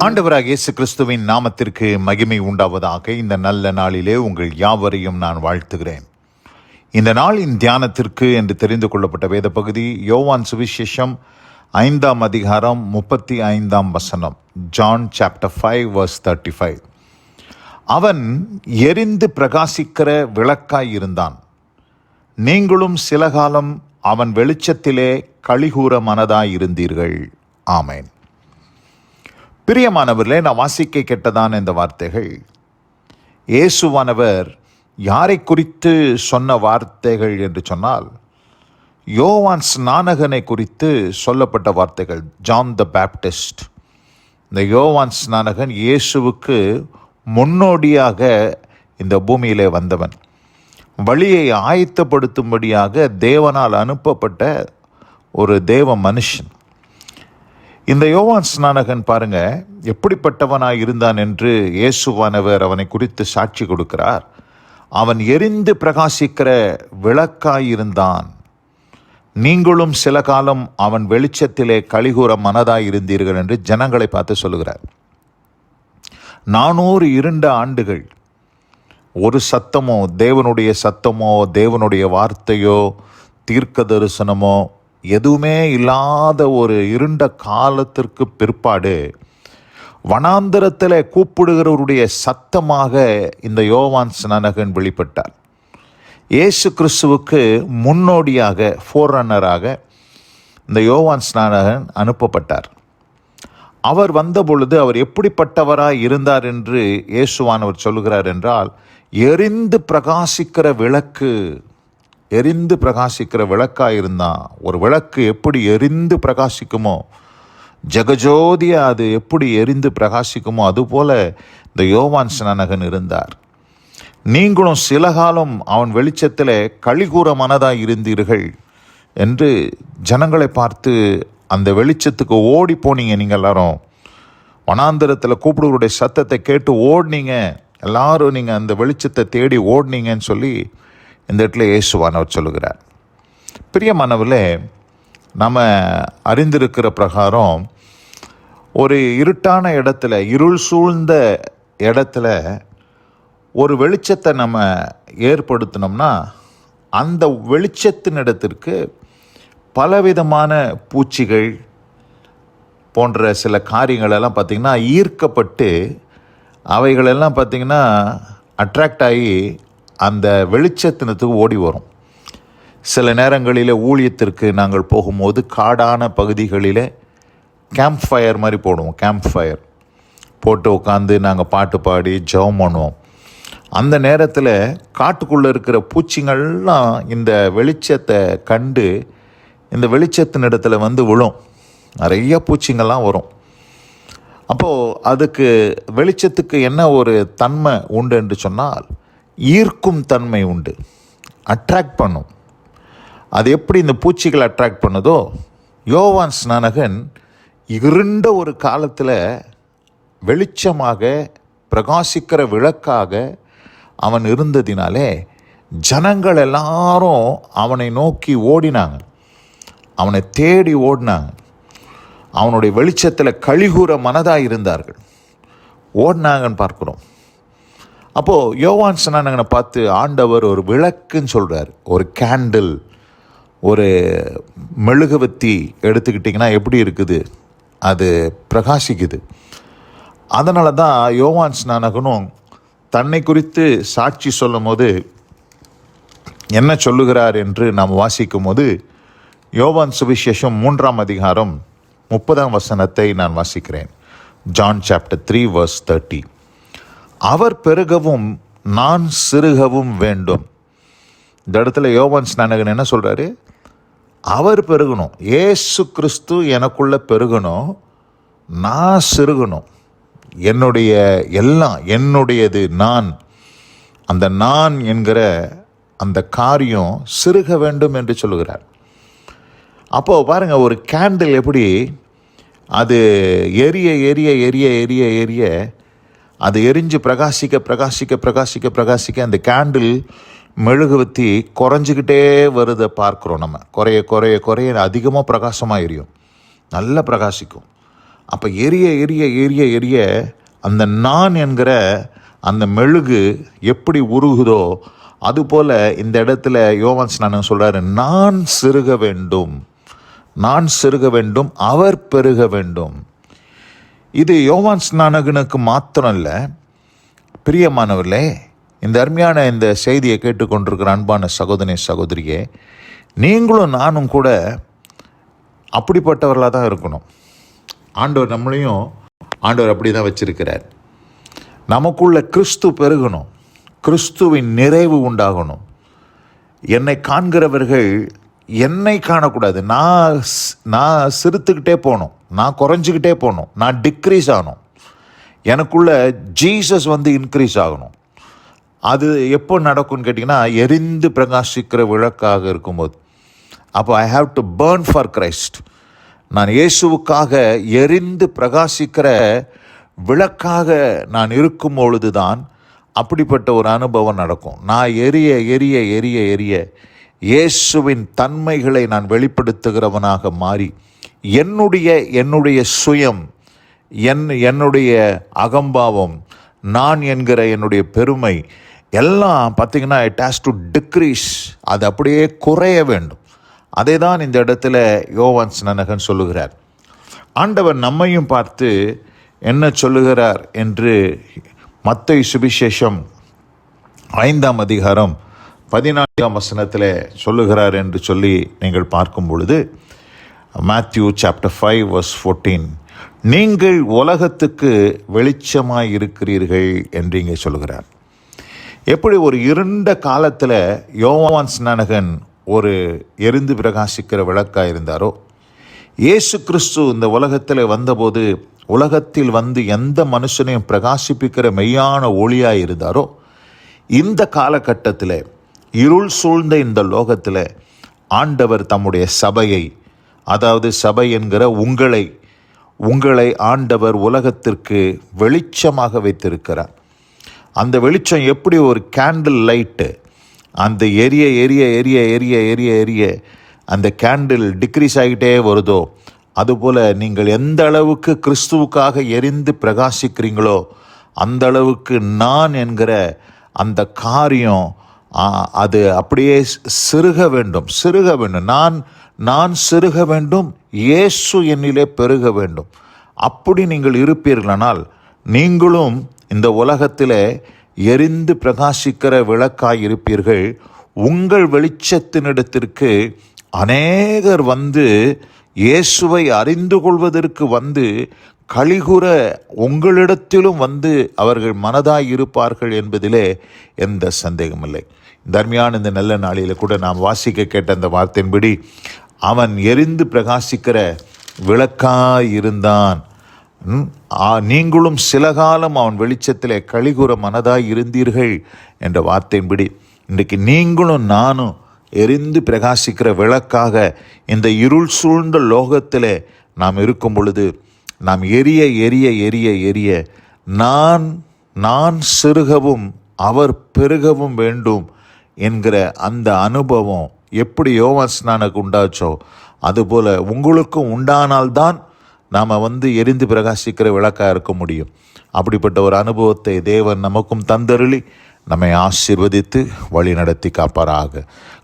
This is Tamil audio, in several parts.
ஆண்டவராகிய இயேசு கிறிஸ்துவின் நாமத்திற்கு மகிமை உண்டாவதாக. இந்த நல்ல நாளிலே உங்கள் யாவரையும் நான் வாழ்த்துகிறேன். இந்த நாளின் தியானத்திற்கு என்று தெரிந்து கொள்ளப்பட்ட வேத பகுதி யோவான் சுவிசேஷம் 5ஆம் அதிகாரம் 35ஆம் வசனம். John chapter 5 verse 35. அவன் எரிந்து பிரகாசிக்கிற விளக்காய் இருந்தான். நீங்களும் சில காலம் அவன் வெளிச்சத்திலே களிகூற மனதாய் இருந்தீர்கள். ஆமேன். பிரியமானவர்களே, நான் வாசிக்க கேட்டதான இந்த வார்த்தைகள் இயேசுவானவர் யாரை குறித்து சொன்ன வார்த்தைகள் என்று சொன்னால், யோவான் ஸ்நானகனை குறித்து சொல்லப்பட்ட வார்த்தைகள். ஜான் த பேப்டிஸ்ட். இந்த யோவான் ஸ்நானகன் இயேசுவுக்கு முன்னோடியாக இந்த பூமியிலே வந்தவன். வழியை ஆயத்தப்படுத்தும்படியாக தேவனால் அனுப்பப்பட்ட ஒரு தேவ மனுஷன். இந்த யோவான் ஸ்நானகன் பாருங்க எப்படிப்பட்டவனாய் இருந்தான் என்று இயேசுவானவர் அவனை குறித்து சாட்சி கொடுக்கிறார். அவன் எரிந்து பிரகாசிக்கிற விளக்காயிருந்தான். நீங்களும் சில காலம் அவன் வெளிச்சத்திலே களிகூற மனதாய் இருந்தீர்கள் என்று ஜனங்களை பார்த்து சொல்லுகிறார். 400 இருண்ட ஆண்டுகள் ஒரு சத்தமோ, தேவனுடைய சத்தமோ, தேவனுடைய வார்த்தையோ, தீர்க்க தரிசனமோ எதுவுமே இல்லாத ஒரு இருண்ட காலத்திற்கு பிற்பாடு வனாந்தரத்தில் கூப்பிடுகிறவருடைய சத்தமாக இந்த யோவான் ஸ்நானகன் வெளிப்பட்டார். இயேசு கிறிஸ்துவுக்கு முன்னோடியாக, ஃபோர்ரன்னராக இந்த யோவான் ஸ்நானகன் அனுப்பப்பட்டார். அவர் வந்தபொழுது அவர் எப்படிப்பட்டவராய் இருந்தார் என்று இயேசுவானவர் சொல்லுகிறார் என்றால், எரிந்து பிரகாசிக்கிற விளக்கு. எரிந்து பிரகாசிக்கிற விளக்காக இருந்தான். ஒரு விளக்கு எப்படி எரிந்து பிரகாசிக்குமோ, ஜெகஜோதியா அது எப்படி எரிந்து பிரகாசிக்குமோ, அதுபோல இந்த யோவான் ஸ்நானகன் இருந்தார். நீங்களும் சில காலம் அவன் வெளிச்சத்தில் களிகூற மனதாய் இருந்தீர்கள் என்று ஜனங்களை பார்த்து அந்த வெளிச்சத்துக்கு ஓடி போனீங்க. நீங்கள் எல்லாரும் வனாந்தரத்தில் கூப்பிடுவருடைய சத்தத்தை கேட்டு ஓடினீங்க. எல்லாரும் நீங்கள் அந்த வெளிச்சத்தை தேடி ஓடினீங்கன்னு சொல்லி இந்த இடத்துல இயேசுவானவர் சொல்லுகிறார். பிரியமானவர்களே, நம்ம அறிந்திருக்கிற பிரகாரம் ஒரு இருட்டான இடத்துல, இருள் சூழ்ந்த இடத்துல ஒரு வெளிச்சத்தை நம்ம ஏற்படுத்தினோம்னா அந்த வெளிச்சத்தின் இடத்திற்கு பலவிதமான பூச்சிகள் போன்ற சில காரியங்களெல்லாம் பார்த்திங்கன்னா ஈர்க்கப்பட்டு அவைகளெல்லாம் பார்த்திங்கன்னா அட்ராக்ட் ஆகி அந்த வெளிச்சத்தினத்துக்கு ஓடி வரும். சில நேரங்களில் ஊழியத்திற்கு நாங்கள் போகும்போது காடான பகுதிகளில் கேம்ப் ஃபயர் மாதிரி போடுவோம். கேம்ப் ஃபயர் போட்டு உட்காந்து நாங்கள் பாட்டு பாடி ஜெபம் பண்ணுவோம். அந்த நேரத்தில் காட்டுக்குள்ளே இருக்கிற பூச்சிங்கள்லாம் இந்த வெளிச்சத்தை கண்டு இந்த வெளிச்சத்தின் இடத்துல வந்து விழும். நிறைய பூச்சிங்கள்லாம் வரும். அப்போது அதுக்கு வெளிச்சத்துக்கு என்ன ஒரு தன்மை உண்டு என்று சொன்னால், ஈர்க்கும் தன்மை உண்டு. அட்ராக்ட் பண்ணும். அது எப்படி இந்த பூச்சிகள் அட்ராக்ட் பண்ணுதோ, யோவான் ஸ்நானகன் இருண்ட ஒரு காலத்தில் வெளிச்சமாக பிரகாசிக்கிற விளக்காக அவன் இருந்ததினாலே ஜனங்கள் எல்லாரும் அவனை நோக்கி ஓடினாங்க, அவனை தேடி ஓடினாங்க. அவனுடைய வெளிச்சத்தில் களிகூற மனதாக இருந்தார்கள், ஓடினாங்கன்னு பார்க்குறோம். அப்போது யோவான் ஸ்நானகனை பார்த்து ஆண்டவர் ஒரு விளக்குன்னு சொல்கிறார். ஒரு கேண்டில், ஒரு மெழுகுவத்தி எடுத்துக்கிட்டிங்கன்னா எப்படி இருக்குது, அது பிரகாசிக்குது. அதனால தான் யோவான் ஸ்நானகனும் தன்னை குறித்து சாட்சி சொல்லும் போது என்ன சொல்லுகிறார் என்று நாம் வாசிக்கும் போது, யோவான் சுவிசேஷம் 3ஆம் அதிகாரம் 30ஆம் வசனத்தை நான் வாசிக்கிறேன். John chapter 3 verse 30. அவர் பெருகவும் நான் சிறுகவும் வேண்டும். இந்த இடத்துல யோவான் ஸ்நானகன் என்ன சொல்கிறாரு? அவர் பெருகணும், இயேசு கிறிஸ்து எனக்குள்ள பெருகணும், நான் சிறுகணும். என்னுடைய எல்லாம் என்னுடையது நான், அந்த நான் என்கிற அந்த காரியம் சிறுக வேண்டும் என்று சொல்லுகிறார். அப்போது பாருங்கள், ஒரு கேண்டில் எப்படி அது எரிய எரிய எரிய எரிய எரிய அது எரிஞ்சு பிரகாசிக்க பிரகாசிக்க பிரகாசிக்க பிரகாசிக்க அந்த கேண்டில் மெழுகுவத்தி குறைஞ்சிக்கிட்டே வருதை பார்க்குறோம். நம்ம குறைய குறைய குறைய அதிகமாக பிரகாசமாக எரியும், நல்லா பிரகாசிக்கும். அப்போ எரிய எரிய எரிய எரிய அந்த நான் என்கிற அந்த மெழுகு எப்படி உருகுதோ அதுபோல் இந்த இடத்துல யோவான் ஸ்நானகன் சொல்கிறாரு, நான் சிறுக வேண்டும், நான் சிறுக வேண்டும், அவர் பெருக வேண்டும். இது யோவான் ஸ்நானகனுக்கு மாத்திரம் இல்லை, பிரியமானவர்களே, இந்த அருமையான இந்த செய்தியை கேட்டுக்கொண்டிருக்கிற அன்பான சகோதரி சகோதரியே, நீங்களும் நானும் கூட அப்படிப்பட்டவர்களாக தான் இருக்கணும். ஆண்டவர் நம்மளையும் ஆண்டவர் அப்படி தான் வச்சிருக்கிறார். நமக்குள்ள கிறிஸ்து பெருகணும், கிறிஸ்துவின் நிறைவு உண்டாகணும். என்னை காண்கிறவர்கள் என்னை காணக்கூடாது, நான் சிறுத்துக்கிட்டே போகணும், நான் குறைஞ்சிக்கிட்டே போகணும், நான் டிக்ரீஸ் ஆகணும். எனக்குள்ள ஜீசஸ் இன்க்ரீஸ் ஆகணும். அது எப்போ நடக்கும்னு கேட்டிங்கன்னா, எரிந்து பிரகாசிக்கிற விளக்காக இருக்கும்போது. அப்போ I have to burn for Christ. நான் இயேசுவுக்காக எரிந்து பிரகாசிக்கிற விளக்காக நான் இருக்கும் பொழுது தான் அப்படிப்பட்ட ஒரு அனுபவம் நடக்கும். நான் எரிய எரிய எரிய எரிய இயேசுவின் தன்மைகளை நான் வெளிப்படுத்துகிறவனாக மாறி என்னுடைய சுயம், என்னுடைய அகம்பாவம், நான் என்கிற என்னுடைய பெருமை எல்லாம் பார்த்திங்கன்னா இட் ஹாஸ் டு டிக்ரீஸ். அது அப்படியே குறைய வேண்டும். அதை தான் இந்த இடத்துல யோவான் ஸ்நானகன் சொல்லுகிறார். ஆண்டவர் நம்மையும் பார்த்து என்ன சொல்லுகிறார் என்று மத்தேயு சுவிசேஷம் 5ஆம் அதிகாரம் 14ஆம் வசனத்தில் சொல்லுகிறார் என்று சொல்லி நீங்கள் பார்க்கும் பொழுது, Matthew chapter 5 verse 14, நீங்கள் உலகத்துக்கு வெளிச்சமாய் இருக்கிறீர்கள் என்று இங்கே சொல்லுகிறார். எப்படி ஒரு இருண்ட காலத்தில் யோவான் ஸ்நானகன் ஒரு எரிந்து பிரகாசிக்கிற விளக்காக இருந்தாரோ, இயேசு கிறிஸ்து இந்த உலகத்தில் வந்தபோது உலகத்தில் எந்த மனுஷனையும் பிரகாசிப்பிக்கிற மெய்யான ஒளியாக இருந்தாரோ, இந்த காலகட்டத்தில் இருள் சூழ்ந்த இந்த லோகத்தில் ஆண்டவர் தம்முடைய சபையை, அதாவது சபை என்கிற உங்களை ஆண்டவர் உலகத்திற்கு வெளிச்சமாக வைத்திருக்கிறார். அந்த வெளிச்சம் எப்படி ஒரு கேண்டில் லைட்டு, அந்த எரிய எரிய எரிய எரிய எரிய எரிய அந்த கேண்டில் டிக்ரீஸ் ஆகிட்டே வருதோ, அதுபோல் நீங்கள் எந்த அளவுக்கு கிறிஸ்துவுக்காக எரிந்து பிரகாசிக்கிறீங்களோ அந்த அளவுக்கு நான் என்கிற அந்த காரியம் அது அப்படியே சிறுக வேண்டும். நான் சிறுக வேண்டும், இயேசு என்னிலே பெருக வேண்டும். அப்படி நீங்கள் இருப்பீர்களானால் நீங்களும் இந்த உலகத்தில் எரிந்து பிரகாசிக்கிற விளக்காய் இருப்பீர்கள். உங்கள் வெளிச்சத்தினிடத்திற்கு அநேகர் இயேசுவை அறிந்து கொள்வதற்கு கலிகுற உங்களிடத்திலும் அவர்கள் மனதாய் இருப்பார்கள் என்பதிலே எந்த சந்தேகமில்லை. தர்மியான இந்த நல்ல நாளில் கூட நாம் வாசிக்க கேட்ட அந்த வார்த்தையின்படி அவன் எரிந்து பிரகாசிக்கிற விளக்காய் இருந்தான். நீங்களும் சில காலம் அவன் வெளிச்சத்திலே கலிகுற மனதாய் இருந்தீர்கள் என்ற வார்த்தையின்படி இன்றைக்கு நீங்களும் நானும் எரிந்து பிரகாசிக்கிற விளக்காக இந்த இருள் சூழ்ந்த லோகத்தில் நாம் இருக்கும் பொழுது, நாம் எரிய எரிய எரிய எரிய நான் சிறுகவும் அவர் பெருகவும் வேண்டும் என்கிற அந்த அனுபவம் எப்படி யோவான் ஸ்நானனுக்கு உண்டாச்சோ அதுபோல் உங்களுக்கும் உண்டானால்தான் நாம் எரிந்து பிரகாசிக்கிற விளக்காக இருக்க முடியும். அப்படிப்பட்ட ஒரு அனுபவத்தை தேவன் நமக்கும் தந்தருளி நம்மை ஆசீர்வதித்து வழி நடத்தி காப்பாராக.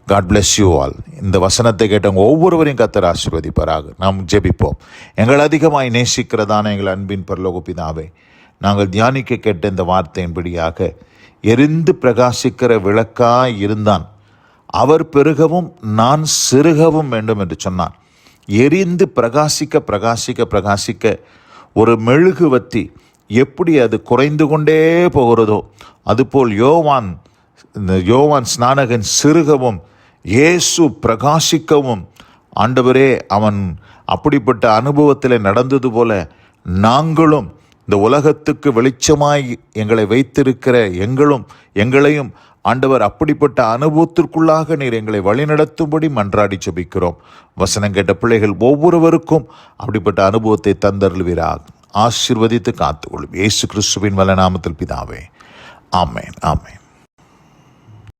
God bless you all. இந்த வசனத்தை கேட்டவங்க ஒவ்வொருவரையும் கர்த்தர் ஆசீர்வதிப்பாராக. நாம் ஜெபிப்போம். எங்கள் அதிகமாய் நேசிக்கிறதான எங்கள் அன்பின் பரலோக பிதாவே, நாங்கள் தியானிக்க கேட்ட இந்த வார்த்தையின்படியாக எரிந்து பிரகாசிக்கிற விளக்காய் இருந்தான், அவர் பெருகவும் நான் சிறுகவும் வேண்டும் என்று சொன்னான். எரிந்து பிரகாசிக்க பிரகாசிக்க பிரகாசிக்க ஒரு மெழுகுவத்தி எப்படி அது குறைந்து கொண்டே போகிறதோ அதுபோல் யோவான் ஸ்நானகன் சிறுகவும் இயேசு பிரகாசிக்கவும், ஆண்டவரே அவன் அப்படிப்பட்ட அனுபவத்தில் நடந்தது போல நாங்களும் இந்த உலகத்துக்கு வெளிச்சமாய் எங்களை வைத்திருக்கிற எங்களையும் ஆண்டவர் அப்படிப்பட்ட அனுபவத்திற்குள்ளாக நீர் எங்களை வழிநடத்தும்படி மன்றாடி ஜெபிக்கிறோம். வசனம் கேட்ட பிள்ளைகள் ஒவ்வொருவருக்கும் அப்படிப்பட்ட அனுபவத்தை தந்தருள்வீராக. ஆசீர்வதித்து காத்துக்கொள்ளும். இயேசு கிறிஸ்துவின் வல்ல நாமத்தில் பிதாவே, ஆமென், ஆமென்.